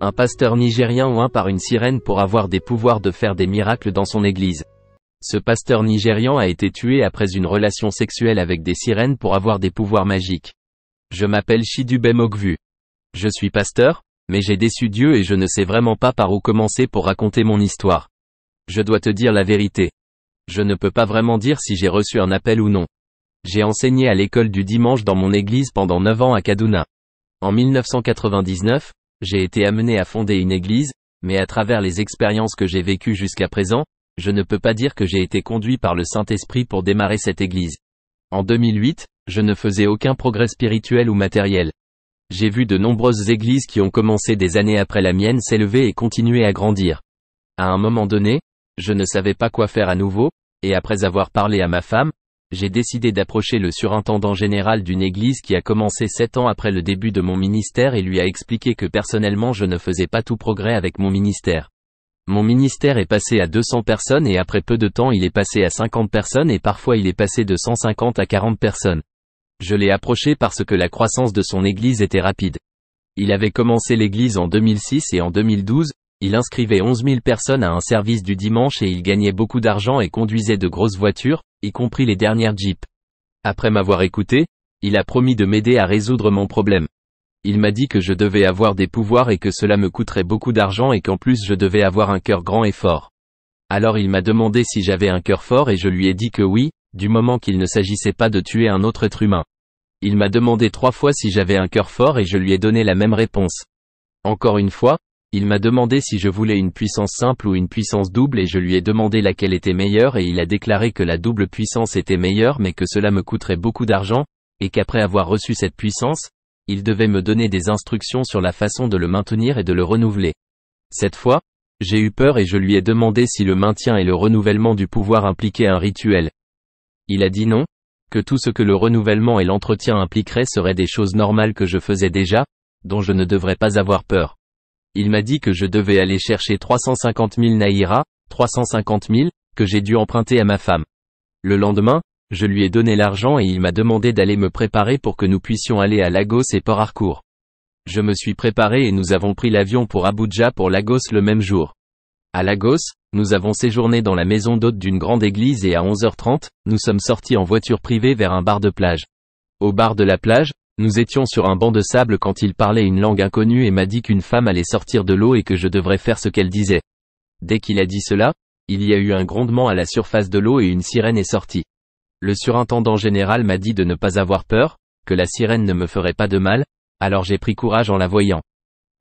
Un pasteur nigérien oint par une sirène pour avoir des pouvoirs de faire des miracles dans son église. Ce pasteur nigérian a été tué après une relation sexuelle avec des sirènes pour avoir des pouvoirs magiques. Je m'appelle Chidubem Ogvu. Je suis pasteur, mais j'ai déçu Dieu et je ne sais vraiment pas par où commencer pour raconter mon histoire. Je dois te dire la vérité. Je ne peux pas vraiment dire si j'ai reçu un appel ou non. J'ai enseigné à l'école du dimanche dans mon église pendant 9 ans à Kaduna. En 1999, j'ai été amené à fonder une église, mais à travers les expériences que j'ai vécues jusqu'à présent, je ne peux pas dire que j'ai été conduit par le Saint-Esprit pour démarrer cette église. En 2008, je ne faisais aucun progrès spirituel ou matériel. J'ai vu de nombreuses églises qui ont commencé des années après la mienne s'élever et continuer à grandir. À un moment donné, je ne savais pas quoi faire à nouveau, et après avoir parlé à ma femme, j'ai décidé d'approcher le surintendant général d'une église qui a commencé 7 ans après le début de mon ministère et lui a expliqué que personnellement je ne faisais pas tout progrès avec mon ministère. Mon ministère est passé à 200 personnes et après peu de temps il est passé à 50 personnes et parfois il est passé de 150 à 40 personnes. Je l'ai approché parce que la croissance de son église était rapide. Il avait commencé l'église en 2006 et en 2012, il inscrivait 11 000 personnes à un service du dimanche et il gagnait beaucoup d'argent et conduisait de grosses voitures, y compris les dernières Jeep. Après m'avoir écouté, il a promis de m'aider à résoudre mon problème. Il m'a dit que je devais avoir des pouvoirs et que cela me coûterait beaucoup d'argent et qu'en plus je devais avoir un cœur grand et fort. Alors il m'a demandé si j'avais un cœur fort et je lui ai dit que oui, du moment qu'il ne s'agissait pas de tuer un autre être humain. Il m'a demandé 3 fois si j'avais un cœur fort et je lui ai donné la même réponse. Encore une fois, il m'a demandé si je voulais une puissance simple ou une puissance double et je lui ai demandé laquelle était meilleure et il a déclaré que la double puissance était meilleure mais que cela me coûterait beaucoup d'argent, et qu'après avoir reçu cette puissance, il devait me donner des instructions sur la façon de le maintenir et de le renouveler. Cette fois, j'ai eu peur et je lui ai demandé si le maintien et le renouvellement du pouvoir impliquaient un rituel. Il a dit non, que tout ce que le renouvellement et l'entretien impliqueraient seraient des choses normales que je faisais déjà, dont je ne devrais pas avoir peur. Il m'a dit que je devais aller chercher 350 000 naira, 350 000, que j'ai dû emprunter à ma femme. Le lendemain, je lui ai donné l'argent et il m'a demandé d'aller me préparer pour que nous puissions aller à Lagos et Port Harcourt. Je me suis préparé et nous avons pris l'avion pour Abuja pour Lagos le même jour. À Lagos, nous avons séjourné dans la maison d'hôte d'une grande église et à 11h30, nous sommes sortis en voiture privée vers un bar de plage. Au bar de la plage, nous étions sur un banc de sable quand il parlait une langue inconnue et m'a dit qu'une femme allait sortir de l'eau et que je devrais faire ce qu'elle disait. Dès qu'il a dit cela, il y a eu un grondement à la surface de l'eau et une sirène est sortie. Le surintendant général m'a dit de ne pas avoir peur, que la sirène ne me ferait pas de mal, alors j'ai pris courage en la voyant.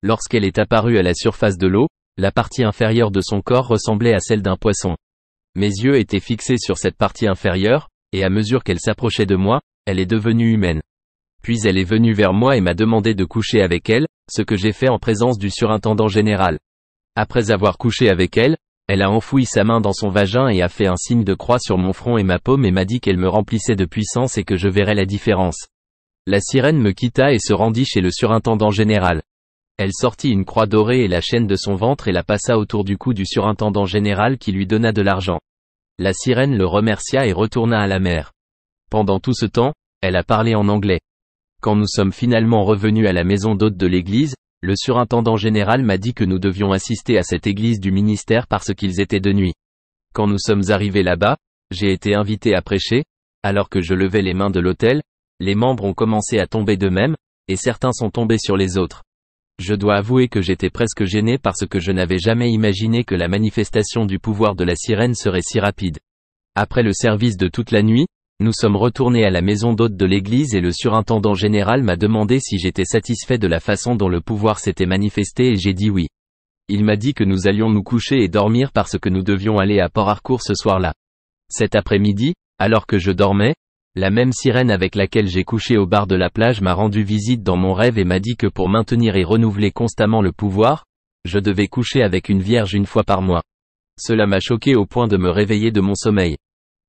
Lorsqu'elle est apparue à la surface de l'eau, la partie inférieure de son corps ressemblait à celle d'un poisson. Mes yeux étaient fixés sur cette partie inférieure, et à mesure qu'elle s'approchait de moi, elle est devenue humaine. Puis elle est venue vers moi et m'a demandé de coucher avec elle, ce que j'ai fait en présence du surintendant général. Après avoir couché avec elle, elle a enfoui sa main dans son vagin et a fait un signe de croix sur mon front et ma paume et m'a dit qu'elle me remplissait de puissance et que je verrais la différence. La sirène me quitta et se rendit chez le surintendant général. Elle sortit une croix dorée et la chaîne de son ventre et la passa autour du cou du surintendant général qui lui donna de l'argent. La sirène le remercia et retourna à la mer. Pendant tout ce temps, elle a parlé en anglais. Quand nous sommes finalement revenus à la maison d'hôte de l'église, le surintendant général m'a dit que nous devions assister à cette église du ministère parce qu'ils étaient de nuit. Quand nous sommes arrivés là-bas, j'ai été invité à prêcher, alors que je levais les mains de l'autel, les membres ont commencé à tomber d'eux-mêmes, et certains sont tombés sur les autres. Je dois avouer que j'étais presque gêné parce que je n'avais jamais imaginé que la manifestation du pouvoir de la sirène serait si rapide. Après le service de toute la nuit, nous sommes retournés à la maison d'hôte de l'église et le surintendant général m'a demandé si j'étais satisfait de la façon dont le pouvoir s'était manifesté et j'ai dit oui. Il m'a dit que nous allions nous coucher et dormir parce que nous devions aller à Port Harcourt ce soir-là. Cet après-midi, alors que je dormais, la même sirène avec laquelle j'ai couché au bar de la plage m'a rendu visite dans mon rêve et m'a dit que pour maintenir et renouveler constamment le pouvoir, je devais coucher avec une vierge une fois par mois. Cela m'a choqué au point de me réveiller de mon sommeil.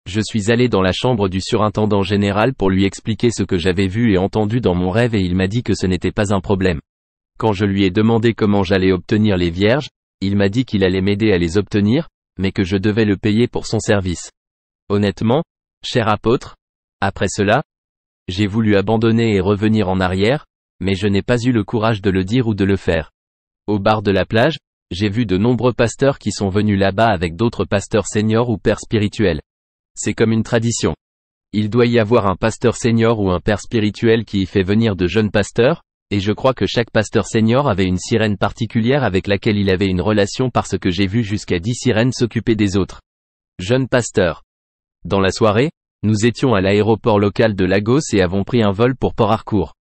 Je suis allé dans la chambre du surintendant général pour lui expliquer ce que j'avais vu et entendu dans mon rêve et il m'a dit que ce n'était pas un problème. Quand je lui ai demandé comment j'allais obtenir les vierges, il m'a dit qu'il allait m'aider à les obtenir, mais que je devais le payer pour son service. Honnêtement, cher apôtre, après cela, j'ai voulu abandonner et revenir en arrière, mais je n'ai pas eu le courage de le dire ou de le faire. Au bar de la plage, j'ai vu de nombreux pasteurs qui sont venus là-bas avec d'autres pasteurs seniors ou pères spirituels. C'est comme une tradition. Il doit y avoir un pasteur senior ou un père spirituel qui y fait venir de jeunes pasteurs, et je crois que chaque pasteur senior avait une sirène particulière avec laquelle il avait une relation parce que j'ai vu jusqu'à 10 sirènes s'occuper des autres jeunes pasteurs. Dans la soirée, nous étions à l'aéroport local de Lagos et avons pris un vol pour Port Harcourt.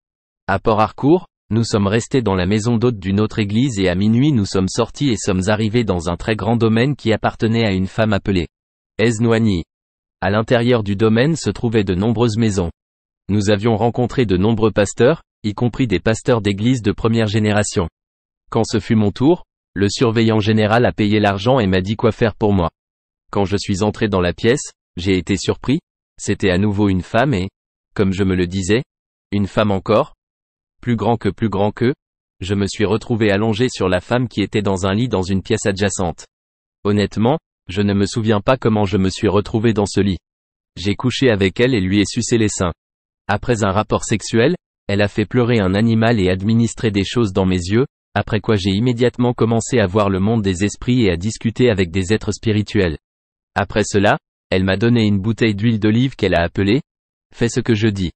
À Port Harcourt, nous sommes restés dans la maison d'hôte d'une autre église et à minuit nous sommes sortis et sommes arrivés dans un très grand domaine qui appartenait à une femme appelée Eznwani. À l'intérieur du domaine se trouvaient de nombreuses maisons. Nous avions rencontré de nombreux pasteurs, y compris des pasteurs d'église de première génération. Quand ce fut mon tour, le surveillant général a payé l'argent et m'a dit quoi faire pour moi. Quand je suis entré dans la pièce, j'ai été surpris, c'était à nouveau une femme et, comme je me le disais, une femme encore, plus grand que, je me suis retrouvé allongé sur la femme qui était dans un lit dans une pièce adjacente. Honnêtement, je ne me souviens pas comment je me suis retrouvé dans ce lit. J'ai couché avec elle et lui ai sucé les seins. Après un rapport sexuel, elle a fait pleurer un animal et administré des choses dans mes yeux, après quoi j'ai immédiatement commencé à voir le monde des esprits et à discuter avec des êtres spirituels. Après cela, elle m'a donné une bouteille d'huile d'olive qu'elle a appelée « Fais ce que je dis ».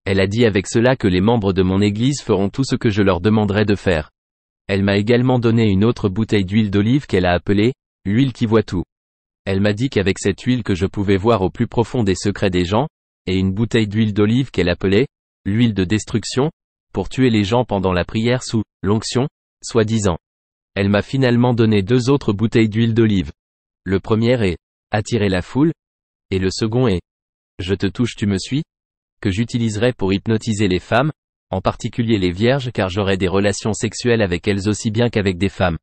Elle a dit avec cela que les membres de mon église feront tout ce que je leur demanderai de faire. Elle m'a également donné une autre bouteille d'huile d'olive qu'elle a appelée « L'huile qui voit tout ». Elle m'a dit qu'avec cette huile que je pouvais voir au plus profond des secrets des gens, et une bouteille d'huile d'olive qu'elle appelait « L'huile de destruction », pour tuer les gens pendant la prière sous « l'onction », soi-disant. Elle m'a finalement donné 2 autres bouteilles d'huile d'olive. Le premier est « Attirer la foule », et le second est « Je te touche tu me suis », que j'utiliserai pour hypnotiser les femmes, en particulier les vierges car j'aurai des relations sexuelles avec elles aussi bien qu'avec des femmes.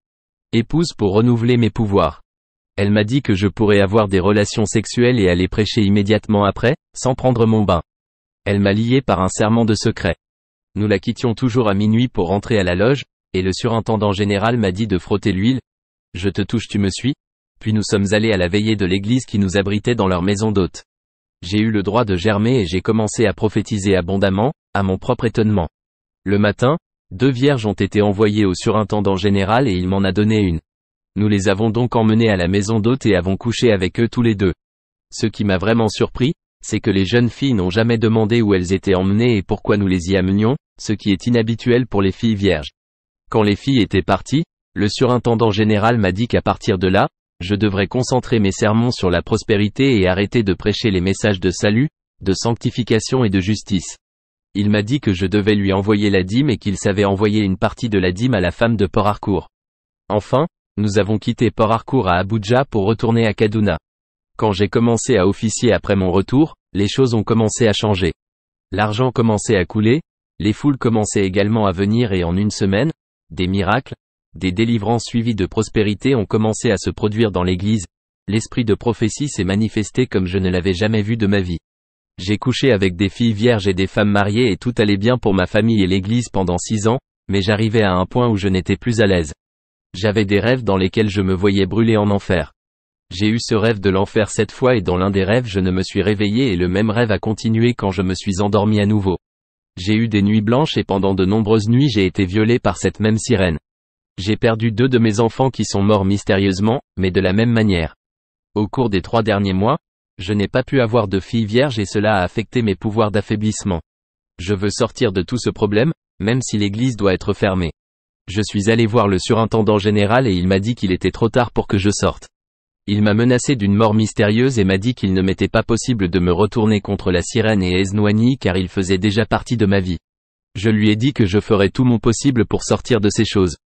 Épouse pour renouveler mes pouvoirs. Elle m'a dit que je pourrais avoir des relations sexuelles et aller prêcher immédiatement après, sans prendre mon bain. Elle m'a lié par un serment de secret. Nous la quittions toujours à minuit pour rentrer à la loge, et le surintendant général m'a dit de frotter l'huile. Je te touche tu me suis. Puis nous sommes allés à la veillée de l'église qui nous abritait dans leur maison d'hôte. J'ai eu le droit de germer et j'ai commencé à prophétiser abondamment, à mon propre étonnement. Le matin, 2 vierges ont été envoyées au surintendant général et il m'en a donné une. Nous les avons donc emmenées à la maison d'hôte et avons couché avec eux tous les 2. Ce qui m'a vraiment surpris, c'est que les jeunes filles n'ont jamais demandé où elles étaient emmenées et pourquoi nous les y amenions, ce qui est inhabituel pour les filles vierges. Quand les filles étaient parties, le surintendant général m'a dit qu'à partir de là, je devrais concentrer mes sermons sur la prospérité et arrêter de prêcher les messages de salut, de sanctification et de justice. Il m'a dit que je devais lui envoyer la dîme et qu'il savait envoyer une partie de la dîme à la femme de Port Harcourt. Enfin, nous avons quitté Port Harcourt à Abuja pour retourner à Kaduna. Quand j'ai commencé à officier après mon retour, les choses ont commencé à changer. L'argent commençait à couler, les foules commençaient également à venir et en une semaine, des miracles, des délivrances suivies de prospérité ont commencé à se produire dans l'église. L'esprit de prophétie s'est manifesté comme je ne l'avais jamais vu de ma vie. J'ai couché avec des filles vierges et des femmes mariées et tout allait bien pour ma famille et l'église pendant 6 ans, mais j'arrivais à un point où je n'étais plus à l'aise. J'avais des rêves dans lesquels je me voyais brûler en enfer. J'ai eu ce rêve de l'enfer 7 fois et dans l'un des rêves je ne me suis réveillé et le même rêve a continué quand je me suis endormi à nouveau. J'ai eu des nuits blanches et pendant de nombreuses nuits j'ai été violé par cette même sirène. J'ai perdu 2 de mes enfants qui sont morts mystérieusement, mais de la même manière. Au cours des 3 derniers mois, je n'ai pas pu avoir de fille vierge et cela a affecté mes pouvoirs d'affaiblissement. Je veux sortir de tout ce problème, même si l'église doit être fermée. Je suis allé voir le surintendant général et il m'a dit qu'il était trop tard pour que je sorte. Il m'a menacé d'une mort mystérieuse et m'a dit qu'il ne m'était pas possible de me retourner contre la sirène et Eznwani car il faisait déjà partie de ma vie. Je lui ai dit que je ferais tout mon possible pour sortir de ces choses.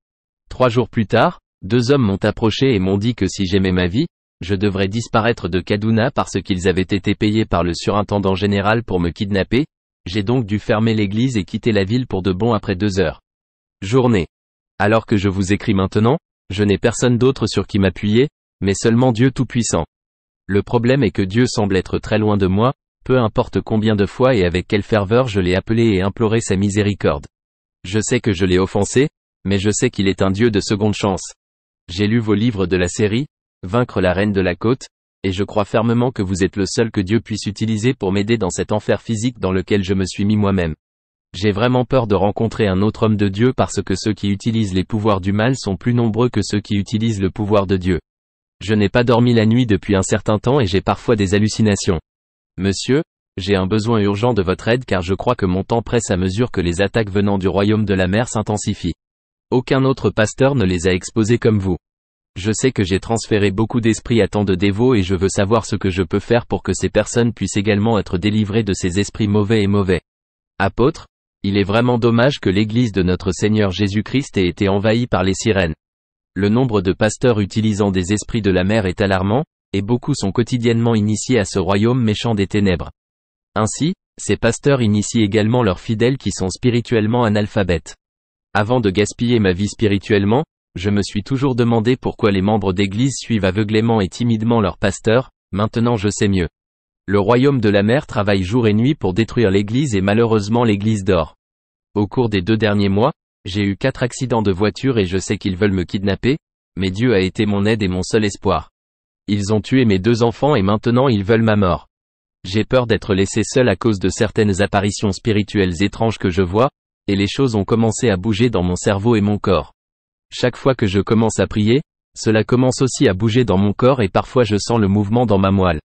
3 jours plus tard, 2 hommes m'ont approché et m'ont dit que si j'aimais ma vie, je devrais disparaître de Kaduna parce qu'ils avaient été payés par le surintendant général pour me kidnapper. J'ai donc dû fermer l'église et quitter la ville pour de bon après 2 heures. Journée. Alors que je vous écris maintenant, je n'ai personne d'autre sur qui m'appuyer, mais seulement Dieu Tout-Puissant. Le problème est que Dieu semble être très loin de moi, peu importe combien de fois et avec quelle ferveur je l'ai appelé et imploré sa miséricorde. Je sais que je l'ai offensé, mais je sais qu'il est un Dieu de seconde chance. J'ai lu vos livres de la série, Vaincre la reine de la côte, et je crois fermement que vous êtes le seul que Dieu puisse utiliser pour m'aider dans cet enfer physique dans lequel je me suis mis moi-même. J'ai vraiment peur de rencontrer un autre homme de Dieu parce que ceux qui utilisent les pouvoirs du mal sont plus nombreux que ceux qui utilisent le pouvoir de Dieu. Je n'ai pas dormi la nuit depuis un certain temps et j'ai parfois des hallucinations. Monsieur, j'ai un besoin urgent de votre aide car je crois que mon temps presse à mesure que les attaques venant du royaume de la mer s'intensifient. Aucun autre pasteur ne les a exposés comme vous. Je sais que j'ai transféré beaucoup d'esprits à tant de dévots et je veux savoir ce que je peux faire pour que ces personnes puissent également être délivrées de ces esprits mauvais et mauvais. Apôtre, il est vraiment dommage que l'Église de notre Seigneur Jésus-Christ ait été envahie par les sirènes. Le nombre de pasteurs utilisant des esprits de la mer est alarmant, et beaucoup sont quotidiennement initiés à ce royaume méchant des ténèbres. Ainsi, ces pasteurs initient également leurs fidèles qui sont spirituellement analphabètes. Avant de gaspiller ma vie spirituellement, je me suis toujours demandé pourquoi les membres d'église suivent aveuglément et timidement leurs pasteurs, maintenant je sais mieux. Le royaume de la mer travaille jour et nuit pour détruire l'église et malheureusement l'église dort. Au cours des 2 derniers mois, j'ai eu 4 accidents de voiture et je sais qu'ils veulent me kidnapper, mais Dieu a été mon aide et mon seul espoir. Ils ont tué mes 2 enfants et maintenant ils veulent ma mort. J'ai peur d'être laissé seul à cause de certaines apparitions spirituelles étranges que je vois, et les choses ont commencé à bouger dans mon cerveau et mon corps. Chaque fois que je commence à prier, cela commence aussi à bouger dans mon corps et parfois je sens le mouvement dans ma moelle.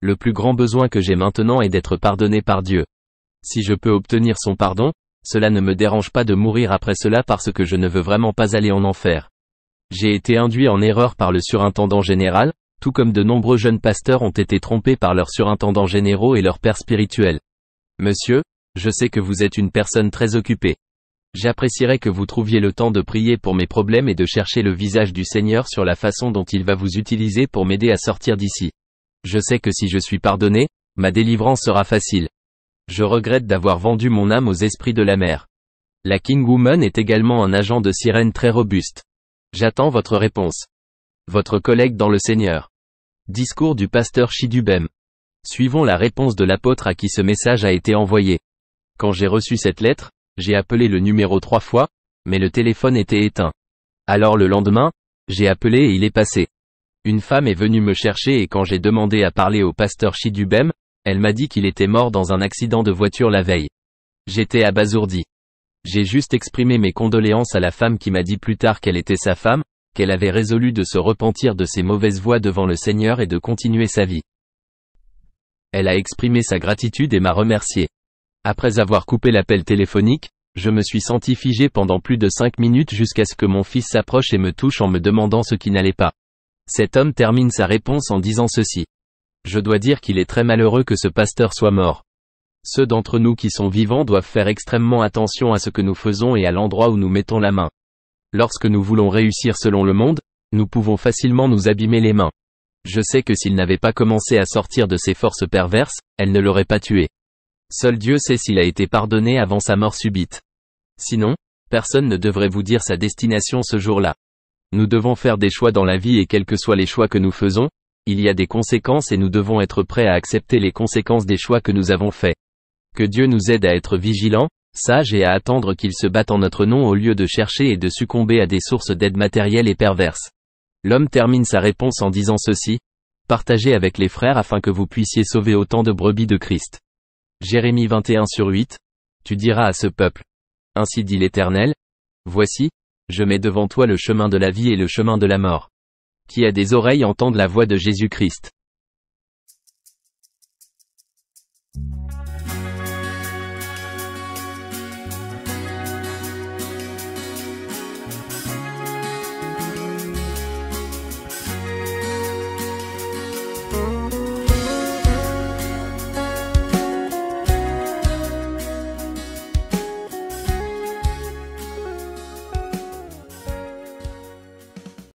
Le plus grand besoin que j'ai maintenant est d'être pardonné par Dieu. Si je peux obtenir son pardon, cela ne me dérange pas de mourir après cela parce que je ne veux vraiment pas aller en enfer. J'ai été induit en erreur par le surintendant général, tout comme de nombreux jeunes pasteurs ont été trompés par leurs surintendants généraux et leurs pères spirituels. Monsieur, je sais que vous êtes une personne très occupée. J'apprécierais que vous trouviez le temps de prier pour mes problèmes et de chercher le visage du Seigneur sur la façon dont il va vous utiliser pour m'aider à sortir d'ici. Je sais que si je suis pardonné, ma délivrance sera facile. Je regrette d'avoir vendu mon âme aux esprits de la mer. La King Woman est également un agent de sirène très robuste. J'attends votre réponse. Votre collègue dans le Seigneur. Discours du pasteur Chidubem. Suivons la réponse de l'apôtre à qui ce message a été envoyé. Quand j'ai reçu cette lettre, j'ai appelé le numéro 3 fois, mais le téléphone était éteint. Alors le lendemain, j'ai appelé et il est passé. Une femme est venue me chercher et quand j'ai demandé à parler au pasteur Chidubem, elle m'a dit qu'il était mort dans un accident de voiture la veille. J'étais abasourdi. J'ai juste exprimé mes condoléances à la femme qui m'a dit plus tard qu'elle était sa femme, qu'elle avait résolu de se repentir de ses mauvaises voies devant le Seigneur et de continuer sa vie. Elle a exprimé sa gratitude et m'a remercié. Après avoir coupé l'appel téléphonique, je me suis senti figé pendant plus de 5 minutes jusqu'à ce que mon fils s'approche et me touche en me demandant ce qui n'allait pas. Cet homme termine sa réponse en disant ceci. Je dois dire qu'il est très malheureux que ce pasteur soit mort. Ceux d'entre nous qui sont vivants doivent faire extrêmement attention à ce que nous faisons et à l'endroit où nous mettons la main. Lorsque nous voulons réussir selon le monde, nous pouvons facilement nous abîmer les mains. Je sais que s'il n'avait pas commencé à sortir de ses forces perverses, elle ne l'aurait pas tué. Seul Dieu sait s'il a été pardonné avant sa mort subite. Sinon, personne ne devrait vous dire sa destination ce jour-là. Nous devons faire des choix dans la vie et quels que soient les choix que nous faisons, il y a des conséquences et nous devons être prêts à accepter les conséquences des choix que nous avons faits. Que Dieu nous aide à être vigilants, sages et à attendre qu'il se batte en notre nom au lieu de chercher et de succomber à des sources d'aide matérielle et perverses. L'homme termine sa réponse en disant ceci. Partagez avec les frères afin que vous puissiez sauver autant de brebis de Christ. Jérémie 21/8. Tu diras à ce peuple. Ainsi dit l'Éternel. Voici, je mets devant toi le chemin de la vie et le chemin de la mort. Qui a des oreilles entende la voix de Jésus-Christ.